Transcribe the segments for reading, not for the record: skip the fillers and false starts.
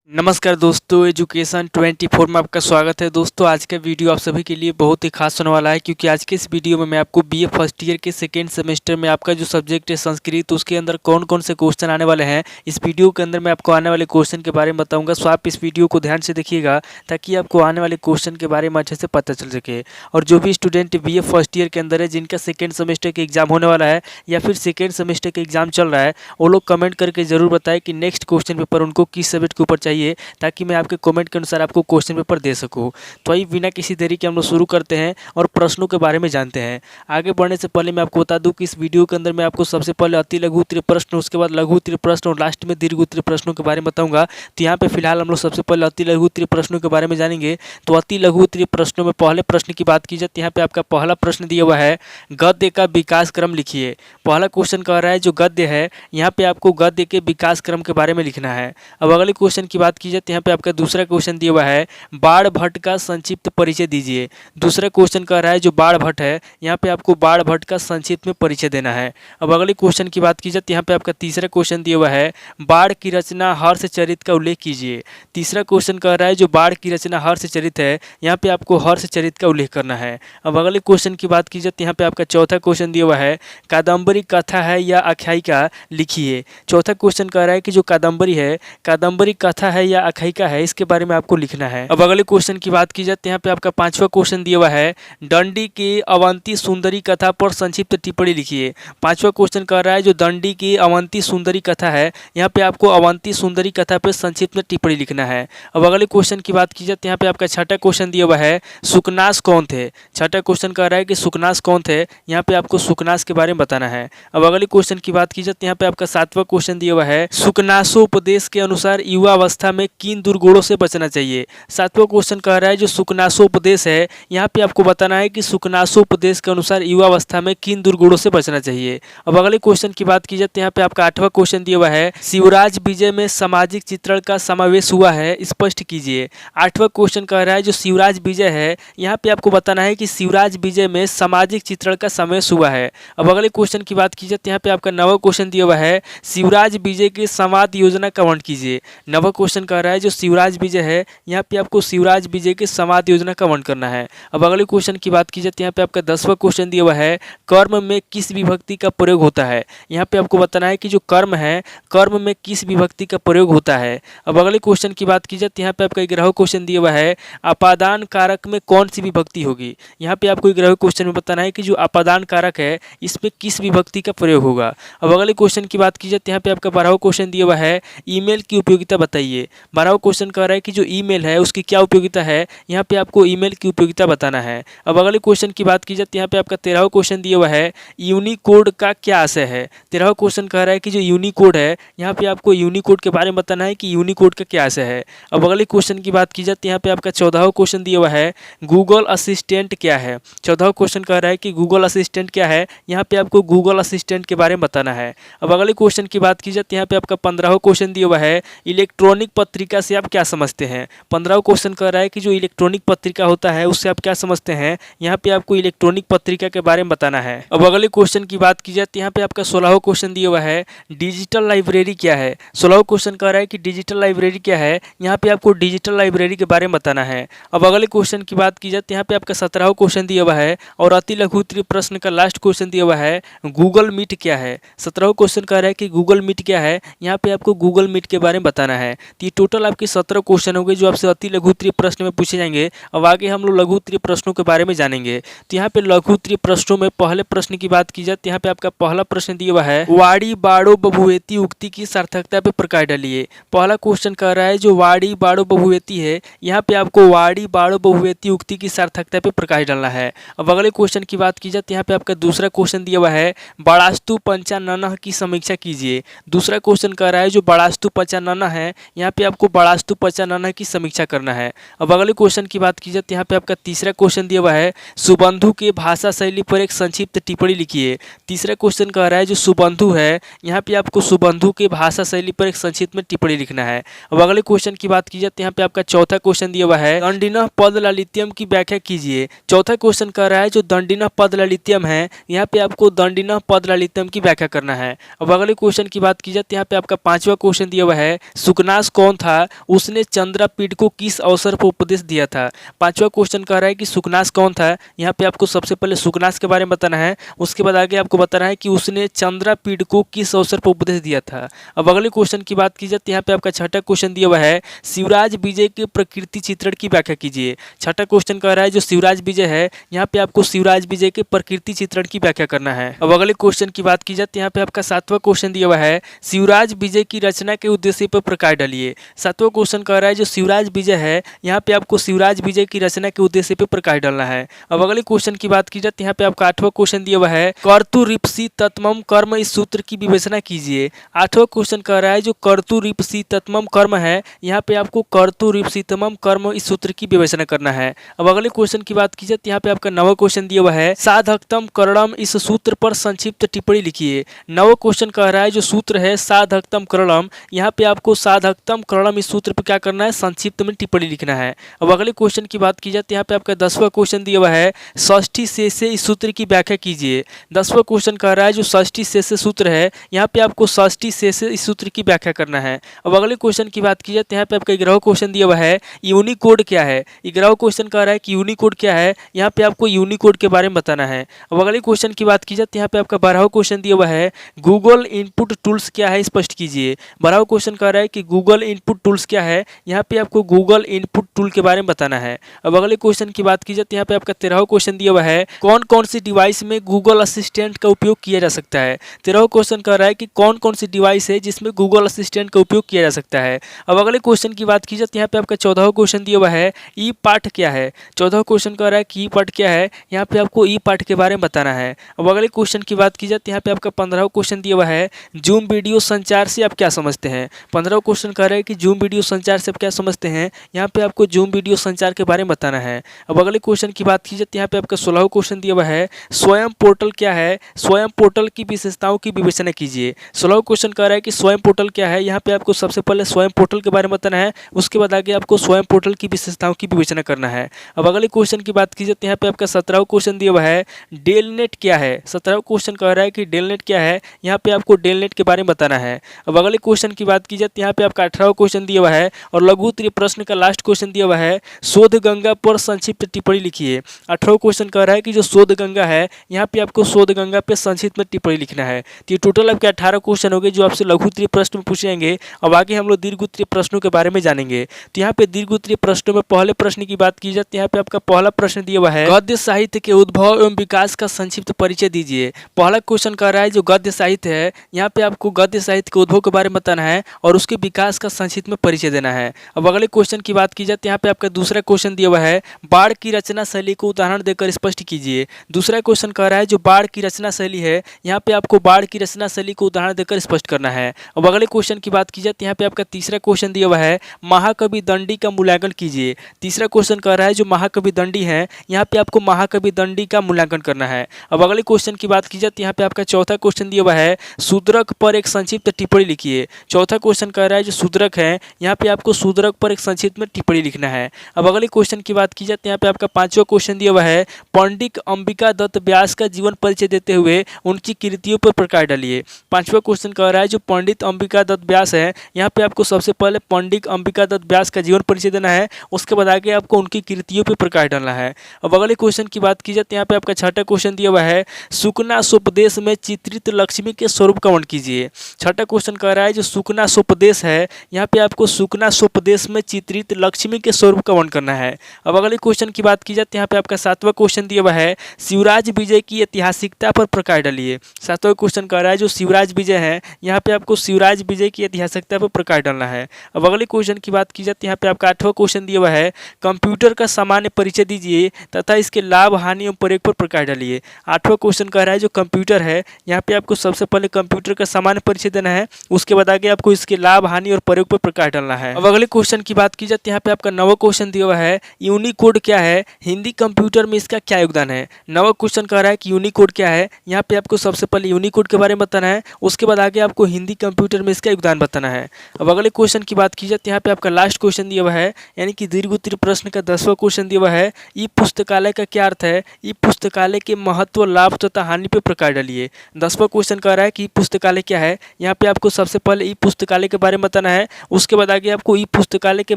नमस्कार दोस्तों, एजुकेशन 24 में आपका स्वागत है। दोस्तों, आज का वीडियो आप सभी के लिए बहुत ही खास होने वाला है, क्योंकि आज के इस वीडियो में मैं आपको बीए फर्स्ट ईयर के सेकेंड सेमेस्टर में आपका जो सब्जेक्ट है संस्कृत, उसके अंदर कौन कौन से क्वेश्चन आने वाले हैं, इस वीडियो के अंदर मैं आपको आने वाले क्वेश्चन के बारे में बताऊंगा। सो आप इस वीडियो को ध्यान से देखिएगा ताकि आपको आने वाले क्वेश्चन के बारे में अच्छे से पता चल सके। और जो भी स्टूडेंट बीए फर्स्ट ईयर के अंदर है, जिनका सेकेंड सेमेस्टर के एग्जाम होने वाला है या फिर सेकेंड सेमेस्टर के एग्जाम चल रहा है, वो लोग कमेंट करके जरूर बताएं कि नेक्स्ट क्वेश्चन पेपर उनको किस सब्जेक्ट के ऊपर चाहिए, ताकि मैं आपके कमेंट के अनुसार आपको क्वेश्चन पेपर दे सकूं। तो आइए बिना किसी देरी के हम लोग शुरू करते हैं और प्रश्नों के बारे में जानते हैं। आगे बढ़ने से पहले मैं आपको बता दूं कि इस वीडियो के अंदर मैं आपको सबसे पहले अति लघु उत्तरीय प्रश्न, उसके बाद लघु उत्तरीय प्रश्न और लास्ट में दीर्घ उत्तरीय प्रश्नों के बारे में बताऊंगा। तो यहाँ पे फिलहाल हम लोग सबसे पहले अति लघु उत्तरीय प्रश्नों के बारे में जानेंगे। तो अति लघु उत्तरीय प्रश्नों में पहले प्रश्न की बात की जाए तो यहाँ पे आपका पहला प्रश्न दिया हुआ है, गद्य का विकास क्रम लिखिए। पहला क्वेश्चन कह रहा है जो गद्य है, यहाँ पे आपको गद्य के विकास क्रम के बारे में लिखना है। अब अगले क्वेश्चन की बात की जाए तो यहाँ पे आपका दूसरा क्वेश्चन दिया हुआ है, बाण भट्ट का संक्षिप्त परिचय दीजिए। दूसरा क्वेश्चन कह रहा है जो बाण भट्ट है, यहाँ पे आपको बाण भट्ट का संक्षिप्त में परिचय देना है। अब अगले क्वेश्चन की बात की जाए तो यहाँ पे आपका तीसरा क्वेश्चन दिया हुआ है, बाण की रचना हर्षचरित का उल्लेख कीजिए। तीसरा क्वेश्चन कह रहा है जो बाण की रचना हर्षचरित है, यहाँ पे आपको हर्षचरित का उल्लेख करना है। अब अगले क्वेश्चन की बात की जाए तो यहाँ पे आपका चौथा क्वेश्चन दिया हुआ है, कादम्बरी कथा है या आख्यायिका लिखिए। चौथा क्वेश्चन कह रहा है कि जो कादम्बरी है, कादम्बरी कथा है या आख्यायिका है, इसके बारे में आपको लिखना है। अब अगले क्वेश्चन की बात की जाए तो यहाँ पे आपका पांचवा क्वेश्चन दिया हुआ है, दंडी की अवंती सुंदरी कथा पर संक्षिप्त टिप्पणी लिखिए। पांचवा क्वेश्चन कह रहा है जो दंडी की अवंती सुंदरी कथा है, यहाँ पे आपको अवंती सुंदरी कथा पर संक्षिप्त में टिप्पणी लिखना है। अब अगले क्वेश्चन की बात की जाए तो यहाँ पे आपका छठा क्वेश्चन दिया हुआ है, सुकनास कौन थे। छठा क्वेश्चन कह रहा है कि सुकनास कौन थे, यहाँ पे आपको सुकनास के बारे में बताना है। अब अगले क्वेश्चन की बात की जाए तो यहाँ पे आपका सातवां क्वेश्चन दिया हुआ है, सुकनासोपदेश के अनुसार युवा अवस्था में किन दुर्गुणों से बचना चाहिए। सातवां क्वेश्चन कह रहा है जो सुकनासोपदेश है, यहाँ पे आपको बताना है कि सुकनासोपदेश के अनुसार युवा अवस्था में किन दुर्गुणों से बचना चाहिए। अब अगले क्वेश्चन की बात की जाए तो यहाँ पे आपका आठवां क्वेश्चन दिया हुआ है, शिवराज विजय में सामाजिक चित्रण का समावेश हुआ है, स्पष्ट कीजिए। आठवां क्वेश्चन कह रहा है जो शिवराज विजय है, यहाँ पे आपको बताना है कि शिवराज विजय में सामाजिक चित्रण का समावेश हुआ है। अब अगले क्वेश्चन की बात की जाए तो यहाँ पे आपका नवा क्वेश्चन दिया हुआ है, शिवराज विजय की संवाद योजना का वर्णन कीजिए। नवा क्वेश्चन कह रहा है जो शिवराज विजय है, यहाँ पे आपको शिवराज विजय के संवाद योजना का वर्णन करना है। अब अगले क्वेश्चन की बात की जाए तो यहाँ पे आपका 10वां क्वेश्चन दिया हुआ है, कर्म में किस विभक्ति का प्रयोग होता है। यहाँ पे आपको बताना है कि जो कर्म है, कर्म में किस विभक्ति का प्रयोग होता है। अब अगले क्वेश्चन की बात की जाए तो यहाँ पे आपका 11वां क्वेश्चन दिया हुआ है, अपादान कारक में कौन सी विभक्ति होगी। यहाँ पे आपको 11वें क्वेश्चन में बताना है कि जो अपादान कारक है, इसमें किस विभक्ति का प्रयोग होगा। अब अगले क्वेश्चन की बात की जाए तो यहाँ पे आपका 12वां क्वेश्चन दिया हुआ है, ईमेल की उपयोगिता बताइए। 12वां क्वेश्चन कह रहा है कि जो ईमेल है उसकी क्या उपयोगिता है, यहाँ पे आपको ईमेल की उपयोगिता बताना है। अब अगले क्वेश्चन की बात की जाए तो यहाँ पे आपका 13वां क्वेश्चन दिया हुआ है, यूनिकोड का क्या आशय है। 13वां क्वेश्चन कह रहा है कि जो यूनिकोड है, यहाँ पे आपको यूनिकोड के बारे में बताना है कि यूनिकोड का क्या आशय है। अब अगले क्वेश्चन की बात की जाए तो यहाँ पे आपका 14वां क्वेश्चन दिया हुआ है, गूगल असिस्टेंट क्या है। 14वां क्वेश्चन कह रहा है कि गूगल असिस्टेंट क्या है, यहाँ पे आपको गूगल असिस्टेंट के बारे में बताना है। अब अगले क्वेश्चन की बात की जाए तो यहाँ पे आपका 15वां क्वेश्चन दिया हुआ है, इलेक्ट्रॉनिक पत्रिका से आप क्या समझते हैं। 15वां क्वेश्चन कह रहा है कि जो इलेक्ट्रॉनिक पत्रिका होता है उससे आप क्या समझते हैं, यहाँ पे आपको इलेक्ट्रॉनिक पत्रिका के बारे में बताना है। अब अगले क्वेश्चन की बात की जाए तो यहाँ पे आपका 16वां क्वेश्चन दिया हुआ है, डिजिटल लाइब्रेरी क्या है। 16वां क्वेश्चन कह रहा है कि डिजिटल लाइब्रेरी क्या है, यहाँ पे आपको डिजिटल लाइब्रेरी के बारे में बताना है। अब अगले क्वेश्चन की बात की जाए तो यहाँ पे आपका 17वां क्वेश्चन दिया हुआ है और अति लघु उत्तरीय प्रश्न का लास्ट क्वेश्चन दिया हुआ है, गूगल मीट क्या है। 17वां क्वेश्चन कह रहा है कि गूगल मीट क्या है, यहाँ पे आपको गूगल मीट के बारे में बताना है। तो ये टोटल आपके 17 क्वेश्चन हो गए जो आपसे अति लघु उत्तरीय प्रश्न में पूछे जाएंगे। अब आगे हम लोग लघु उत्तरीय प्रश्नों के बारे में जानेंगे। तो यहाँ पे लघु उत्तरीय प्रश्नों में पहले प्रश्न की बात की जाए तो यहाँ पे आपका पहला प्रश्न दिया हुआ है, वाड़ी बाड़ो बभुएती उक्ति की सार्थकता पे प्रकाश डालिए। पहला क्वेश्चन कह रहा है जो वाड़ी बाड़ो बभुएती है, यहाँ पे आपको वाड़ी बाड़ो बभुएती उक्ति की सार्थकता पे प्रकाश डालना है। अब अगले क्वेश्चन की बात की जाए तो यहाँ पे आपका दूसरा क्वेश्चन दिया हुआ है, बड़ास्तु पंचानन की समीक्षा कीजिए। दूसरा क्वेश्चन कह रहा है जो बड़ास्तु पंचानन है, यहाँ पे आपको बड़ास्तु पंचानन की समीक्षा करना है। अब अगले क्वेश्चन की बात की जाए तो यहाँ पे आपका तीसरा क्वेश्चन दिया हुआ है, सुबंधु के भाषा शैली पर एक संक्षिप्त टिप्पणी लिखिए। तीसरा क्वेश्चन कह रहा है जो सुबंधु है, यहाँ पे आपको सुबंधु के भाषा शैली पर एक संक्षिप्त में टिप्पणी लिखना है। अब अगले क्वेश्चन की बात की जाए तो यहाँ पे आपका चौथा क्वेश्चन दिया हुआ है, दंडिनः पद ललित्यम की व्याख्या कीजिए। चौथा क्वेश्चन कह रहा है जो दंडिनः पद ललित्यम है, यहाँ पे आपको दंडिनः पद ललित्यम की व्याख्या करना है। अब अगले क्वेश्चन की बात की जाए तो यहाँ पे आपका पांचवा क्वेश्चन दिया हुआ है, सुकनास कौन था, उसने चंद्रापीठ को किस अवसर पर उपदेश दिया था। पांचवा क्वेश्चन कह रहा है कि सुकनास कौन था। यहाँ पे आपको सबसे पहले सुकनास के बारे में बताना है, उसके बाद आगे आपको बताना है कि उसने चंद्रापीठ को किस अवसर पर उपदेश दिया था। अब अगले क्वेश्चन की बात की जाए तो यहाँ पे आपका छठा क्वेश्चन दिया हुआ है, शिवराज विजय के प्रकृति चित्रण की व्याख्या कीजिए। छठा क्वेश्चन कह रहा है जो शिवराज विजय है, यहाँ पे आपको शिवराज विजय के प्रकृति चित्रण की व्याख्या करना है। अब अगले क्वेश्चन की बात की जाए तो यहाँ पे आपका सातवां क्वेश्चन दिया हुआ है, शिवराज विजय की रचना के उद्देश्य पर प्रकाश डालिए। सातवां क्वेश्चन कह रहा है जो शिवराज विजय है, यहाँ पे आपको शिवराज विजय की रचना के उद्देश्य पर प्रकाश डालना है। अब अगले क्वेश्चन की बात की जाए तो यहाँ पे आपका आठवां क्वेश्चन दिया हुआ है, कर्तुरीप्सी तत्मम कर्म इस सूत्र की विवेचना कीजिए। आठवां क्वेश्चन कह रहा है जो कर्तुरीप्सी तत्मम कर्म है, यहाँ पे आपको कर्तुरीप्सितमम कर्म इस सूत्र की विवेचना करना है। अब अगले क्वेश्चन की बात की जाए तो यहाँ पे आपका नवा क्वेश्चन दिया हुआ है, साधकतम करणम इस सूत्र पर संक्षिप्त टिप्पणी लिखिए। नवा क्वेश्चन कह रहा है जो सूत्र है साधकतम करणम, यहाँ पे आपको साधकतम करणम इस सूत्र पर क्या करना है, संक्षिप्त में टिप्पणी लिखना है। अब अगले क्वेश्चन की बात की जाए तो यहाँ पे आपका 10वां क्वेश्चन दिया हुआ है, षष्ठी शेष इस सूत्र की व्याख्या कीजिए। 10वां क्वेश्चन कह रहा है जो षष्ठी शेष सूत्र है, यहाँ पे आपको षष्ठी शेष इस सूत्र की व्याख्या करना है। अब अगले क्वेश्चन की बात की जाए तो यहाँ पे आपका 11वां क्वेश्चन दिया हुआ है, यूनिकोड क्या है। 11वां क्वेश्चन कह रहा है कि यूनिकोड क्या है, यहाँ पे आपको यूनिकोड के बारे में बताना है। अब अगले क्वेश्चन की बात की जाए तो यहाँ पे आपका 12वां क्वेश्चन दिया हुआ है, गूगल इनपुट टूल्स क्या है स्पष्ट कीजिए। 12वां क्वेश्चन कह रहा है कि गूगल इनपुट टूल्स क्या है, यहाँ पे आपको गूगल इनपुट टूल के बारे में बताना है। अब अगले क्वेश्चन की बात की जाए तो यहाँ पे आपका 13वां क्वेश्चन दिया हुआ है, कौन कौन सी डिवाइस में गूगल असिस्टेंट का उपयोग किया जा सकता है। 13वां क्वेश्चन कह रहा है कि कौन कौन सी डिवाइस है जिसमें गूगल असिस्टेंट का उपयोग किया जा सकता है। अब अगले क्वेश्चन की बात की जाए तो यहाँ पे आपका 14वां क्वेश्चन दिया हुआ है, ई पाठ क्या है। 14वां क्वेश्चन कह रहा है कि ई पाठ क्या है, यहाँ पे आपको ई पाठ के बारे में बताना है। अब अगले क्वेश्चन की बात की जाए तो यहाँ पे आपका 15वां क्वेश्चन दिया हुआ है, जूम वीडियो संचार से आप क्या समझते हैं। 15वां क्वेश्चन कह रहा है कि जूम वीडियो संचार से आप क्या समझते हैं, यहाँ पे आपको जूम वीडियो संचार के बारे में बताना है। अब अगले क्वेश्चन की बात की जाए तो यहाँ पे आपका 16वां क्वेश्चन दिया हुआ है, स्वयं पोर्टल क्या है, स्वयं पोर्टल की विशेषताओं की विवेचना कीजिए। 16वां क्वेश्चन कह रहा है कि स्वयं पोर्टल क्या है, यहाँ पे आपको सबसे पहले स्वयं पोर्टल के बारे में बताना है, उसके बाद आगे आपको स्वयं पोर्टल की विशेषताओं की विवेचना करना है। अब अगले क्वेश्चन की बात की जाए तो यहाँ पे आपका 17वां क्वेश्चन दिया हुआ है, डेलनेट क्या है। 17वां क्वेश्चन कह रहा है कि डेलनेट क्या है, यहाँ पे आपको डेलनेट के बारे में बताना है। अब अगले क्वेश्चन की बात की जाए तो यहाँ पे आपका 18वां क्वेश्चन दिया हुआ है और लघु उत्तरीय प्रश्न का लास्ट क्वेश्चन दिया हुआ है, शोध गंगा पर संक्षिप्त टिप्पणी लिखिए। 18वां क्वेश्चन कह रहा है कि जो शोध गंगा है, यहाँ पे आपको शोध गंगा पे संक्षिप्त में टिप्पणी लिखना है। तो ये टोटल आपके 18 क्वेश्चन हो गए जो आपसे लघु उत्तरीय प्रश्न में पूछे जाएंगे। अब आगे हम लोग दीर्घ उत्तरीय प्रश्नों के बारे में जानेंगे। तो यहाँ पे दीर्घ उत्तरीय प्रश्नों में पहले प्रश्न की बात की जाए तो यहाँ पे आपका पहला प्रश्न दिया हुआ है, गद्य साहित्य के उद्भव एवं विकास का संक्षिप्त परिचय दीजिए। पहला क्वेश्चन कह रहा है जो गद्य साहित्य है, यहाँ पे आपको गद्य साहित्य के उद्भव के बारे में बताना है और उसके विकास का संक्षिप्त में परिचय देना है। अब अगले क्वेश्चन की बात की जाए तो यहाँ पे आपका दूसरा क्वेश्चन दिया हुआ है, बाढ़ की रचना शैली को उदाहरण देकर स्पष्ट कीजिए। दूसरा क्वेश्चन कह रहा है जो बाढ़ की रचना शैली है, यहाँ पे आपको बाढ़ की रचना शैली को उदाहरण देकर स्पष्ट करना है। अब अगले क्वेश्चन की बात की जाए तो यहाँ पे आपका तीसरा क्वेश्चन दिया हुआ है, महाकवि दंडी का मूल्यांकन कीजिए। तीसरा क्वेश्चन कह रहा है जो महाकवि दंडी है, यहाँ पे आपको महाकवि दंडी का मूल्यांकन करना है। अब अगले क्वेश्चन की बात की जाए तो यहाँ पे आपका चौथा क्वेश्चन दिया हुआ है, शूद्रक पर एक संक्षिप्त टिप्पणी लिखिए। चौथा क्वेश्चन कह रहा है जो शूद्रक है, यहाँ पे आपको शूद्रक पर एक संक्षिप्त में टिप्पणी लिखना है। अब अगले क्वेश्चन की बात की जाए तो यहाँ पे आपका पांचवा क्वेश्चन दिया हुआ है, पंडित अंबिका दत्त व्यास का जीवन परिचय देते हुए उनकी कृतियों पर प्रकाश डालिए। पांचवा क्वेश्चन कह रहा है जो पंडित अंबिका दत्त व्यास है, यहाँ पे आपको सबसे पहले पंडित अंबिका दत्त व्यास का जीवन परिचय देना है, उसके बाद आगे आपको उनकी कृतियों पर प्रकाश डालना है। अब अगले क्वेश्चन की बात की जाए तो यहाँ पे आपका छठा क्वेश्चन दिया हुआ है, सुकना सोपदेश में चित्रित लक्ष्मी के स्वरूप का वर्णन कीजिए। छठा क्वेश्चन कह रहा है जो सुकना सोपदेश है, यहाँ पे आपको सुकना सोपदेश में चित्रित लक्ष्मी के स्वरूप का वर्णन करना है। अब अगले क्वेश्चन की बात की जाए तो यहाँ पे आपका सातवां क्वेश्चन दिया हुआ है, शिवराज विजय की ऐतिहासिकता पर प्रकाश डालिए। सातवां क्वेश्चन कह रहा है जो शिवराज विजय है, यहाँ पे आपको शिवराज विजय की ऐतिहासिकता पर प्रकाश डालना है। अब अगले क्वेश्चन की बात की जाए तो यहाँ पे आपका आठवां क्वेश्चन दिया हुआ है, कंप्यूटर का सामान्य परिचय दीजिए तथा इसके लाभ हानि एवं प्रयोग पर प्रकाश डालिए। आठवां क्वेश्चन कह रहा है जो कंप्यूटर है, यहाँ पे आपको सबसे पहले कंप्यूटर का सामान्य परिचय देना है, उसके बाद आगे आपको इसके लाभ हानि और प्रयोग पर प्रकाश डालना है। अब अगले क्वेश्चन की बात की जाए तो यहाँ पे आपका नवा क्वेश्चन दिया हुआ है, यूनिकोड क्या है, हिंदी कंप्यूटर में इसका क्या योगदान है। नवा क्वेश्चन कह रहा है कि यूनिकोड क्या है, यहाँ पे आपको सबसे पहले यूनिकोड के बारे में बताना है, उसके बाद आगे आपको हिंदी कंप्यूटर में इसका योगदान बताना है। अब अगले क्वेश्चन की बात की जाए तो यहाँ पे आपका लास्ट क्वेश्चन दिया हुआ है, यानी कि दीर्घ उत्तरीय प्रश्न का 10वां क्वेश्चन दिया हुआ है, ई पुस्तकालय का क्या अर्थ है, ई पुस्तकालय के महत्व, लाभ तथा हानि पे प्रकाश डालिए। 10वां क्वेश्चन कह रहा है कि पुस्तकालय क्या है, यहाँ पे आपको सबसे पहले ई पुस्तकालय के बारे में बताना है, उसके बाद आगे आपको ई पुस्तकालय के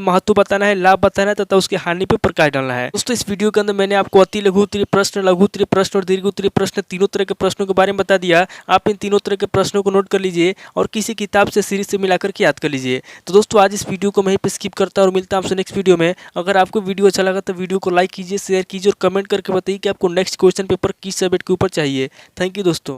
महत्व बताना है, लाभ बताना है तथा उसके हानि पे प्रकाश डालना है। दोस्तों इस वीडियो के अंदर मैंने आपको अति लघु उत्तरीय प्रश्न, लघु उत्तरीय प्रश्न और दीर्घ उत्तरीय प्रश्न तीनों तरह के प्रश्नों के बारे में बता दिया। आप इन तीनों तरह के प्रश्नों को नोट कर लीजिए और किसी किताब से सीरीज से मिलाकर के याद कर लीजिए। तो दोस्तों आज इस वीडियो को मैं यहीं पे स्किप करता और मिलता हूं आपसे नेक्स्ट वीडियो में। अगर आपको वीडियो अच्छा लगा तो वीडियो को लाइक कीजिए, शेयर कीजिए और कमेंट करके बताइए कि आपको नेक्स्ट क्वेश्चन पेपर किस सब्जेक्ट के ऊपर चाहिए। थैंक यू दोस्तों।